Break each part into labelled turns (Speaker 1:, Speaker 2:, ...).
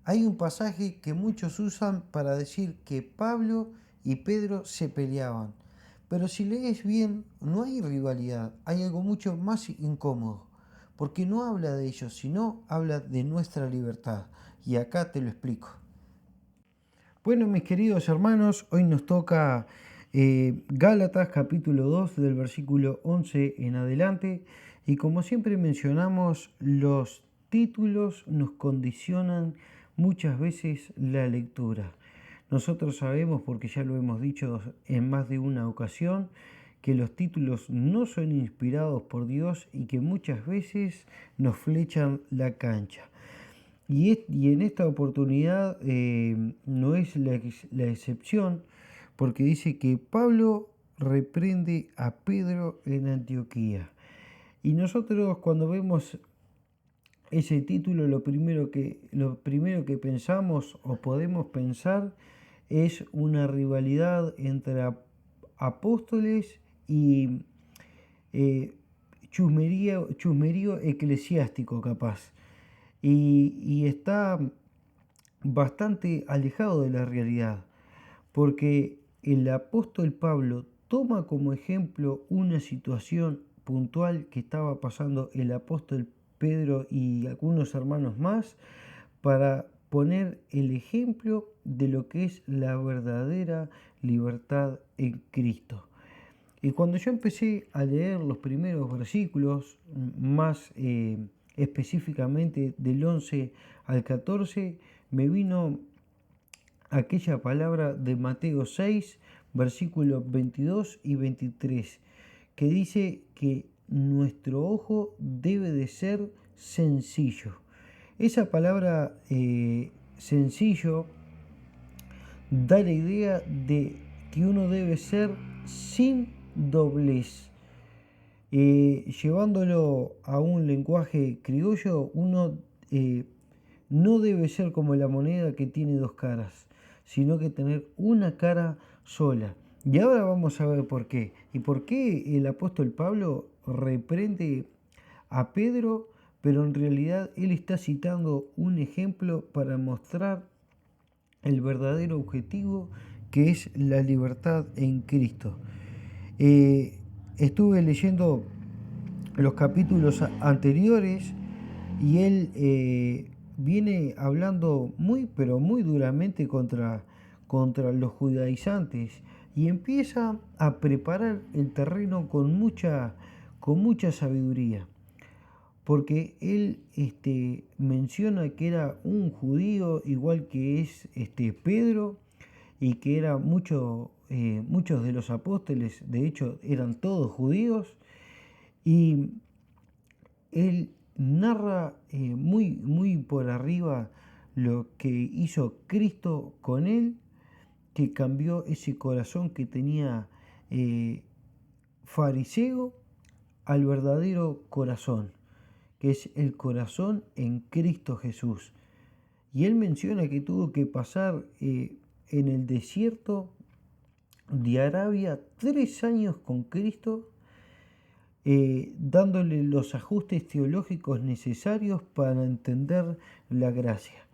Speaker 1: Hay un pasaje que muchos usan para decir que Pablo y Pedro se peleaban. Pero si lees bien, no hay rivalidad, hay algo mucho más incómodo, porque no habla de ellos, sino habla de nuestra libertad. Y acá te lo explico. Bueno, mis queridos hermanos, hoy nos toca Gálatas capítulo 2 del versículo 11 en adelante. Y como siempre mencionamos, los títulos nos condicionan muchas veces la lectura. Nosotros sabemos, porque ya lo hemos dicho en más de una ocasión, que los títulos no son inspirados por Dios y que muchas veces nos flechan la cancha. Y en esta oportunidad no es la excepción, porque dice que Pablo reprende a Pedro en Antioquía. Y nosotros cuando vemos ese título, lo primero que pensamos o podemos pensar es una rivalidad entre apóstoles y eh, chusmerío eclesiástico capaz. Y está bastante alejado de la realidad, porque el apóstol Pablo toma como ejemplo una situación puntual que estaba pasando el apóstol Pedro y algunos hermanos más para poner el ejemplo de lo que es la verdadera libertad en Cristo. Y cuando yo empecé a leer los primeros versículos, más específicamente del 11 al 14, me vino aquella palabra de Mateo 6, versículos 22 y 23, que dice que nuestro ojo debe de ser sencillo. Esa palabra sencillo da la idea de que uno debe ser sin doblez. Llevándolo a un lenguaje criollo, uno no debe ser como la moneda que tiene dos caras, sino que tener una cara sola. Y ahora vamos a ver por qué. Y por qué el apóstol Pablo reprende a Pedro, pero en realidad él está citando un ejemplo para mostrar el verdadero objetivo que es la libertad en Cristo. Eh, Estuve leyendo los capítulos anteriores y él viene hablando muy pero muy duramente contra los judaizantes y empieza a preparar el terreno con mucha sabiduría, porque él menciona que era un judío igual que es Pedro, y que era muchos de los apóstoles, de hecho eran todos judíos, y él narra muy por arriba lo que hizo Cristo con él, que cambió ese corazón que tenía eh, fariseo al verdadero corazón, que es el corazón en Cristo Jesús. Y él menciona que tuvo que pasar en el desierto de Arabia 3 años con Cristo, dándole los ajustes teológicos necesarios para entender la gracia.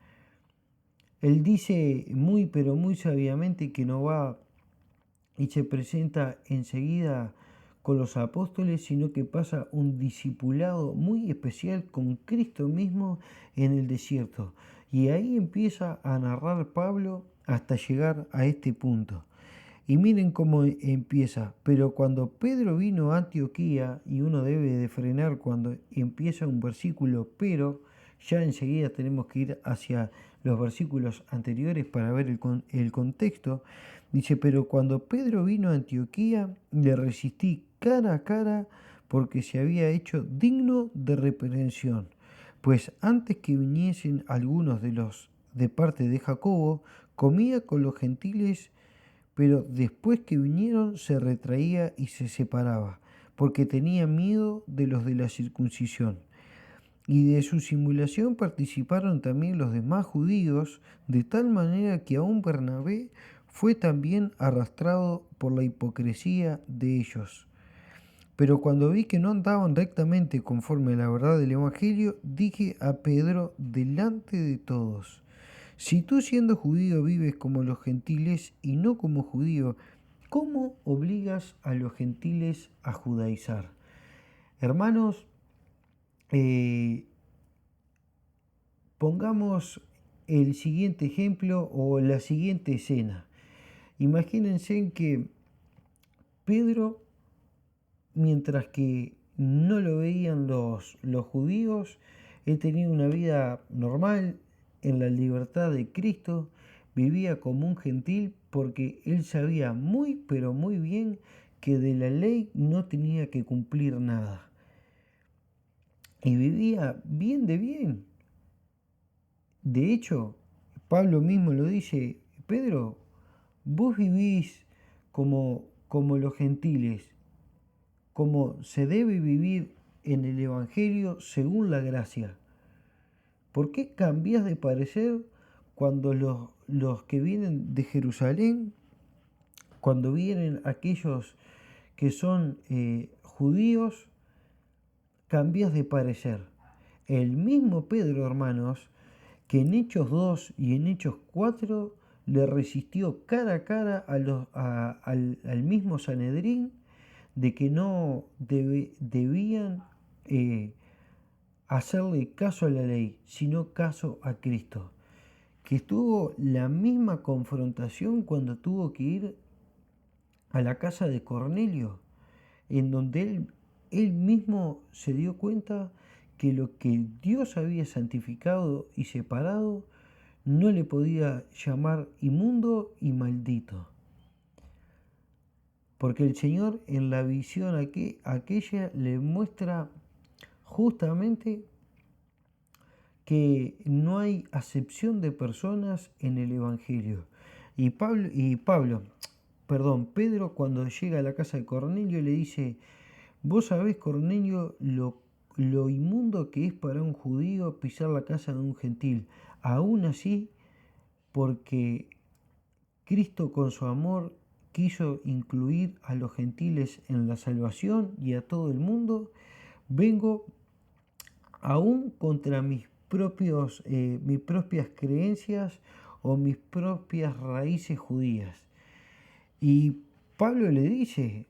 Speaker 1: Él dice muy pero muy sabiamente que no va y se presenta enseguida con los apóstoles, sino que pasa un discipulado muy especial con Cristo mismo en el desierto. Y ahí empieza a narrar Pablo hasta llegar a este punto. Y miren cómo empieza. Pero cuando Pedro vino a Antioquía, y uno debe de frenar cuando empieza un versículo, pero ya enseguida tenemos que ir hacia los versículos anteriores para ver el contexto. Dice, pero cuando Pedro vino a Antioquía, le resistí cara a cara porque se había hecho digno de reprensión. Pues antes que viniesen algunos de los de parte de Jacobo, comía con los gentiles, pero después que vinieron se retraía y se separaba, porque tenía miedo de los de la circuncisión. Y de su simulación participaron también los demás judíos, de tal manera que aun Bernabé fue también arrastrado por la hipocresía de ellos. Pero cuando vi que no andaban rectamente conforme a la verdad del Evangelio, dije a Pedro delante de todos, Si tú siendo judío vives como los gentiles y no como judío, ¿cómo obligas a los gentiles a judaizar? Hermanos, eh, pongamos el siguiente ejemplo o la siguiente escena. Imagínense que Pedro, mientras que no lo veían los judíos, él tenía una vida normal en la libertad de Cristo, vivía como un gentil porque él sabía muy pero muy bien que de la ley no tenía que cumplir nada. Y vivía bien de bien. De hecho, Pablo mismo lo dice, Pedro, vos vivís como los gentiles, como se debe vivir en el Evangelio según la gracia. ¿Por qué cambias de parecer cuando los que vienen de Jerusalén, cuando vienen aquellos que son judíos, cambias de parecer? El mismo Pedro, hermanos, que en Hechos 2 y en Hechos 4 le resistió cara a cara al mismo Sanedrín de que no debían hacerle caso a la ley, sino caso a Cristo. Que estuvo la misma confrontación cuando tuvo que ir a la casa de Cornelio, en donde él mismo se dio cuenta que lo que Dios había santificado y separado no le podía llamar inmundo y maldito. Porque el Señor en la visión aquella le muestra justamente que no hay acepción de personas en el Evangelio. Pedro cuando llega a la casa de Cornelio le dice, vos sabés, Cornelio, lo inmundo que es para un judío pisar la casa de un gentil. Aún así, porque Cristo con su amor quiso incluir a los gentiles en la salvación y a todo el mundo, vengo aún contra mis propias creencias o mis propias raíces judías. Y Pablo le dice,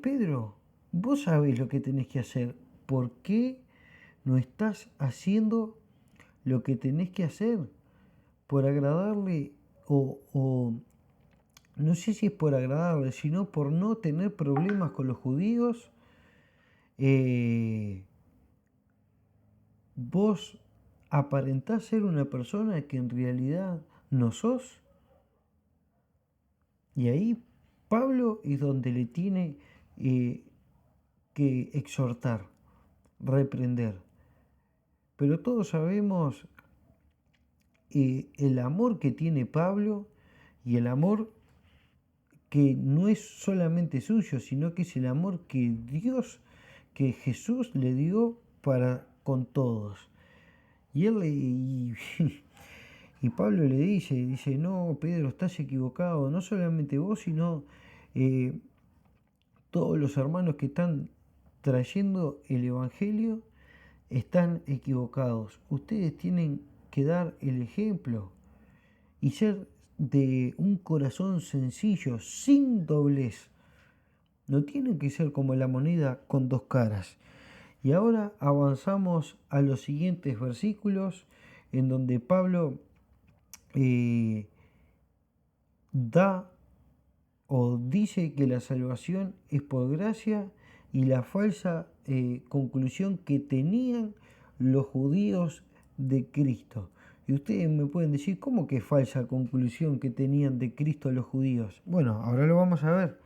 Speaker 1: Pedro, vos sabés lo que tenés que hacer, ¿por qué no estás haciendo lo que tenés que hacer? Por agradarle o no sé si es por agradarle, sino por no tener problemas con los judíos, vos aparentás ser una persona que en realidad no sos. Y ahí Pablo es donde le tiene que exhortar, reprender. Pero todos sabemos el amor que tiene Pablo y el amor que no es solamente suyo, sino que es el amor que Dios, que Jesús le dio para con todos. Y y Pablo le dice, no, Pedro, estás equivocado, no solamente vos, sino todos los hermanos que están trayendo el Evangelio están equivocados. Ustedes tienen que dar el ejemplo y ser de un corazón sencillo, sin doblez. No tienen que ser como la moneda con dos caras. Y ahora avanzamos a los siguientes versículos en donde Pablo da o dice que la salvación es por gracia y la falsa conclusión que tenían los judíos de Cristo. Y ustedes me pueden decir, ¿cómo que falsa conclusión que tenían de Cristo los judíos? Bueno, ahora lo vamos a ver.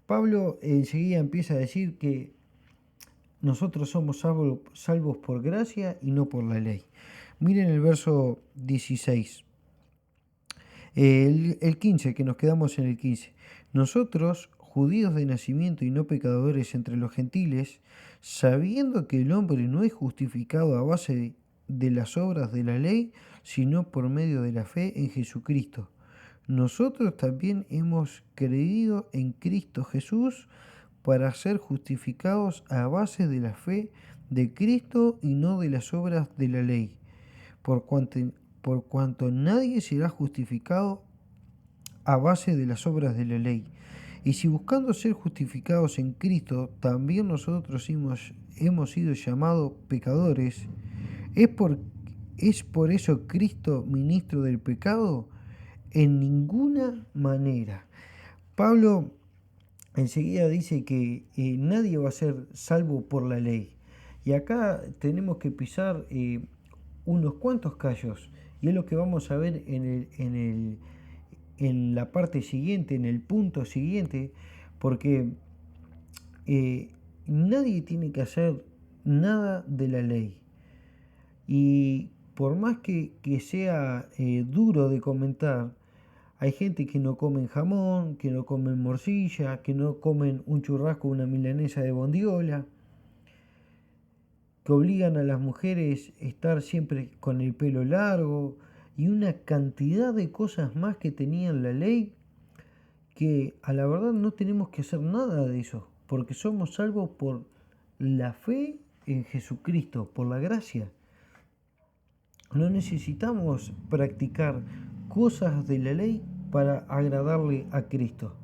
Speaker 1: Pablo enseguida empieza a decir que nosotros somos salvos por gracia y no por la ley. Miren el verso 16. El 15, que nos quedamos en el 15. Nosotros, judíos de nacimiento y no pecadores entre los gentiles, sabiendo que el hombre no es justificado a base de las obras de la ley, sino por medio de la fe en Jesucristo. Nosotros también hemos creído en Cristo Jesús para ser justificados a base de la fe de Cristo y no de las obras de la ley, por por cuanto nadie será justificado a base de las obras de la ley. Y si buscando ser justificados en Cristo, también nosotros hemos sido llamados pecadores, ¿es por eso Cristo ministro del pecado? En ninguna manera. Pablo enseguida dice que nadie va a ser salvo por la ley. Y acá tenemos que pisar unos cuantos callos. Y es lo que vamos a ver en la parte siguiente, en el punto siguiente, porque nadie tiene que hacer nada de la ley. Y por más que sea duro de comentar, hay gente que no comen jamón, que no comen morcilla, que no comen un churrasco o una milanesa de bondiola, que obligan a las mujeres a estar siempre con el pelo largo y una cantidad de cosas más que tenía en la ley que a la verdad no tenemos que hacer nada de eso, porque somos salvos por la fe en Jesucristo, por la gracia. No necesitamos practicar cosas de la ley para agradarle a Cristo.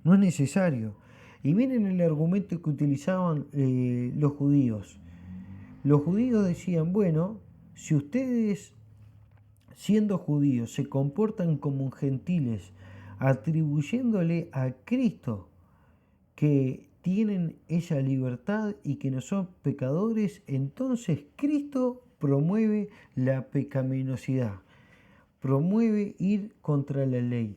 Speaker 1: No es necesario. Y miren el argumento que utilizaban los judíos. Los judíos decían, bueno, si ustedes, siendo judíos, se comportan como gentiles, atribuyéndole a Cristo que tienen esa libertad y que no son pecadores, entonces Cristo promueve la pecaminosidad, promueve ir contra la ley.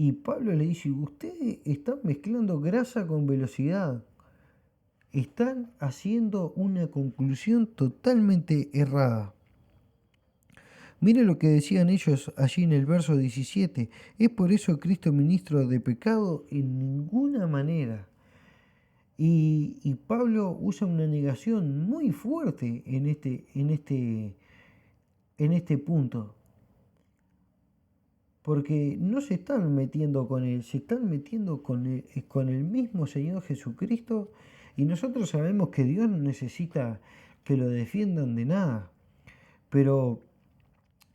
Speaker 1: Y Pablo le dice, ustedes están mezclando grasa con velocidad, están haciendo una conclusión totalmente errada. Mire lo que decían ellos allí en el verso 17. ¿Es por eso Cristo ministro de pecado? En ninguna manera. Y Pablo usa una negación muy fuerte en este punto. Porque no se están metiendo con él, se están metiendo con el mismo Señor Jesucristo. Y nosotros sabemos que Dios no necesita que lo defiendan de nada. Pero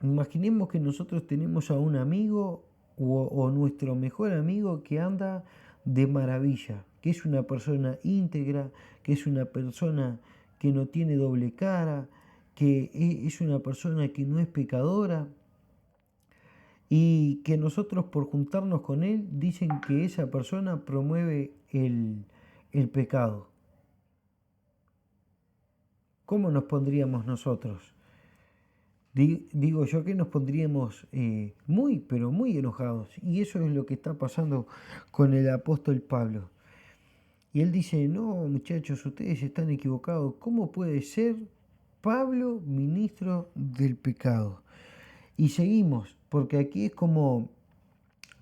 Speaker 1: imaginemos que nosotros tenemos a un amigo o nuestro mejor amigo que anda de maravilla, que es una persona íntegra, que es una persona que no tiene doble cara, que es una persona que no es pecadora y que nosotros por juntarnos con él dicen que esa persona promueve el pecado. ¿Cómo nos pondríamos nosotros? Digo yo que nos pondríamos muy, pero muy enojados. Y eso es lo que está pasando con el apóstol Pablo. Y él dice, no muchachos, ustedes están equivocados. ¿Cómo puede ser Pablo ministro del pecado? Y seguimos, porque aquí es como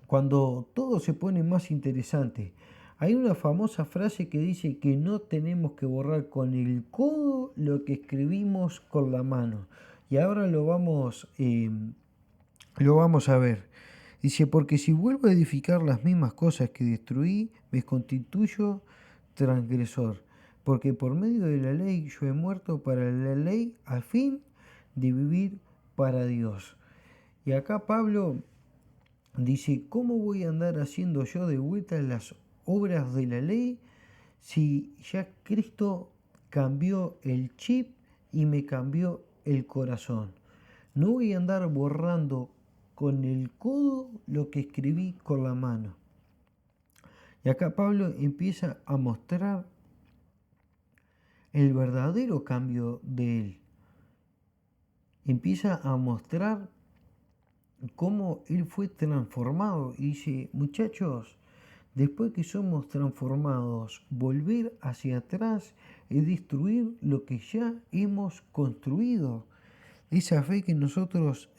Speaker 1: cuando todo se pone más interesante. Hay una famosa frase que dice que no tenemos que borrar con el codo lo que escribimos con la mano. Y ahora lo vamos a ver. Dice, porque si vuelvo a edificar las mismas cosas que destruí, me constituyo transgresor. Porque por medio de la ley yo he muerto para la ley a fin de vivir para Dios. Y acá Pablo dice, ¿cómo voy a andar haciendo yo de vuelta las obras de la ley si ya Cristo cambió el chip y me cambió el corazón? No voy a andar borrando con el codo lo que escribí con la mano. Y acá Pablo empieza a mostrar el verdadero cambio de él. Empieza a mostrar cómo él fue transformado. Y dice, muchachos, después que somos transformados, volver hacia atrás es destruir lo que ya hemos construido. Esa fe que nosotros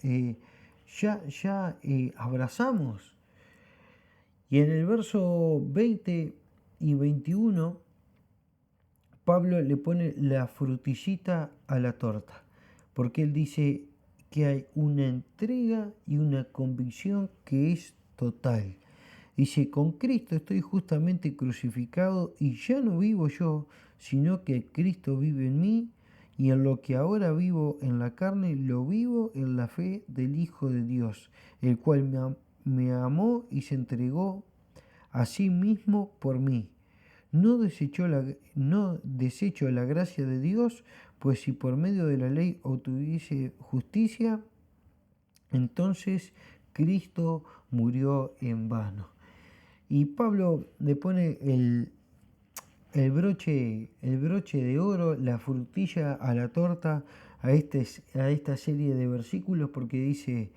Speaker 1: ya abrazamos. Y en el verso 20 y 21, Pablo le pone la frutillita a la torta, porque él dice que hay una entrega y una convicción que es total. Dice, con Cristo estoy justamente crucificado y ya no vivo yo, sino que Cristo vive en mí y en lo que ahora vivo en la carne, lo vivo en la fe del Hijo de Dios, el cual me amó y se entregó a sí mismo por mí. No desecho la gracia de Dios, pues si por medio de la ley obtuviese justicia, entonces Cristo murió en vano. Y Pablo le pone el broche de oro, la frutilla a la torta a esta serie de versículos, porque dice,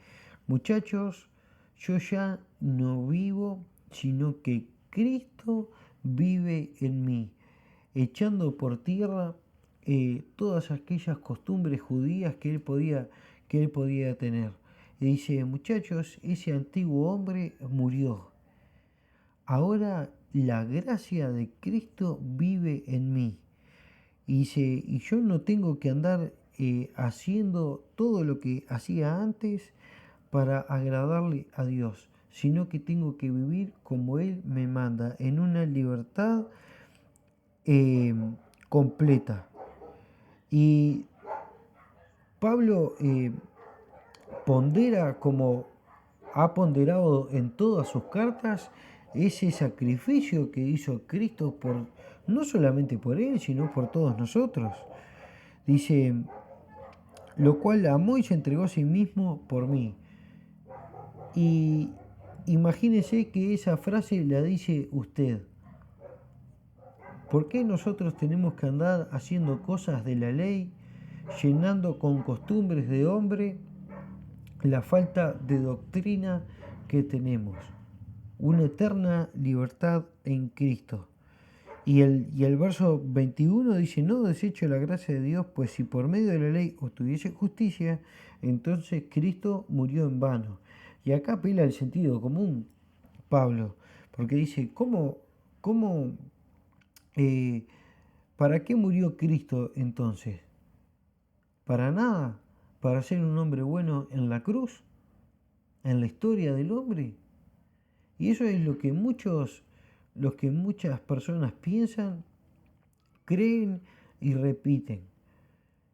Speaker 1: muchachos, yo ya no vivo, sino que Cristo vive en mí, echando por tierra todas aquellas costumbres judías que él podía tener. Y dice, muchachos, ese antiguo hombre murió. Ahora la gracia de Cristo vive en mí. Y yo no tengo que andar haciendo todo lo que hacía antes para agradarle a Dios, sino que tengo que vivir como Él me manda, en una libertad eh, completa. Y Pablo pondera, como ha ponderado en todas sus cartas, ese sacrificio que hizo Cristo por no solamente por él, sino por todos nosotros. Dice, lo cual amó y se entregó a sí mismo por mí. Y imagínese que esa frase la dice usted. ¿Por qué nosotros tenemos que andar haciendo cosas de la ley, llenando con costumbres de hombre la falta de doctrina que tenemos? Una eterna libertad en Cristo. Y el verso 21 dice, no desecho la gracia de Dios, pues si por medio de la ley obtuviese justicia, entonces Cristo murió en vano. Y acá apela el sentido común, Pablo, porque dice, cómo ¿para qué murió Cristo entonces? ¿Para nada? ¿Para ser un hombre bueno en la cruz? ¿En la historia del hombre? Y eso es lo que muchas personas piensan, creen y repiten.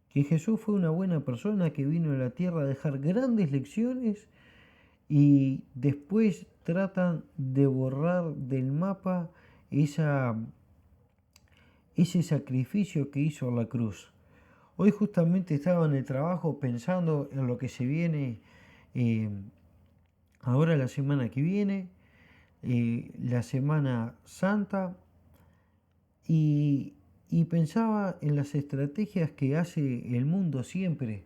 Speaker 1: Que Jesús fue una buena persona que vino a la tierra a dejar grandes lecciones y después tratan de borrar del mapa ese sacrificio que hizo en la cruz. Hoy justamente estaba en el trabajo pensando en lo que se viene eh, ahora la semana que viene, la Semana Santa, y, y pensaba en las estrategias que hace el mundo siempre,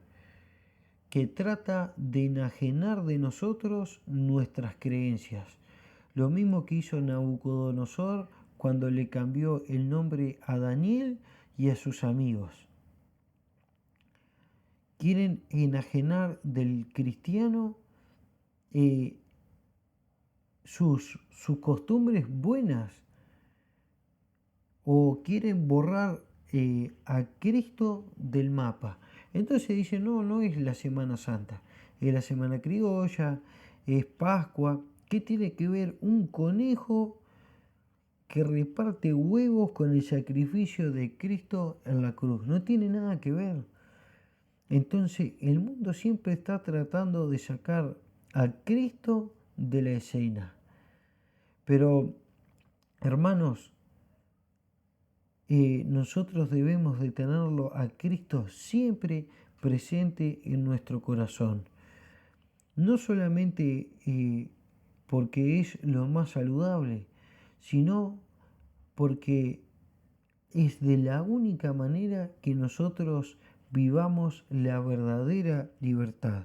Speaker 1: que trata de enajenar de nosotros nuestras creencias. Lo mismo que hizo Nabucodonosor cuando le cambió el nombre a Daniel y a sus amigos. Quieren enajenar del cristiano eh, sus costumbres buenas, o quieren borrar a Cristo del mapa. Entonces dicen, no, no es la Semana Santa, es la Semana Criolla, es Pascua. ¿Qué tiene que ver un conejo que reparte huevos con el sacrificio de Cristo en la cruz? No tiene nada que ver. Entonces el mundo siempre está tratando de sacar a Cristo de la escena. Pero, hermanos, nosotros debemos de tenerlo a Cristo siempre presente en nuestro corazón. No solamente porque es lo más saludable, sino porque es de la única manera que nosotros vivamos la verdadera libertad.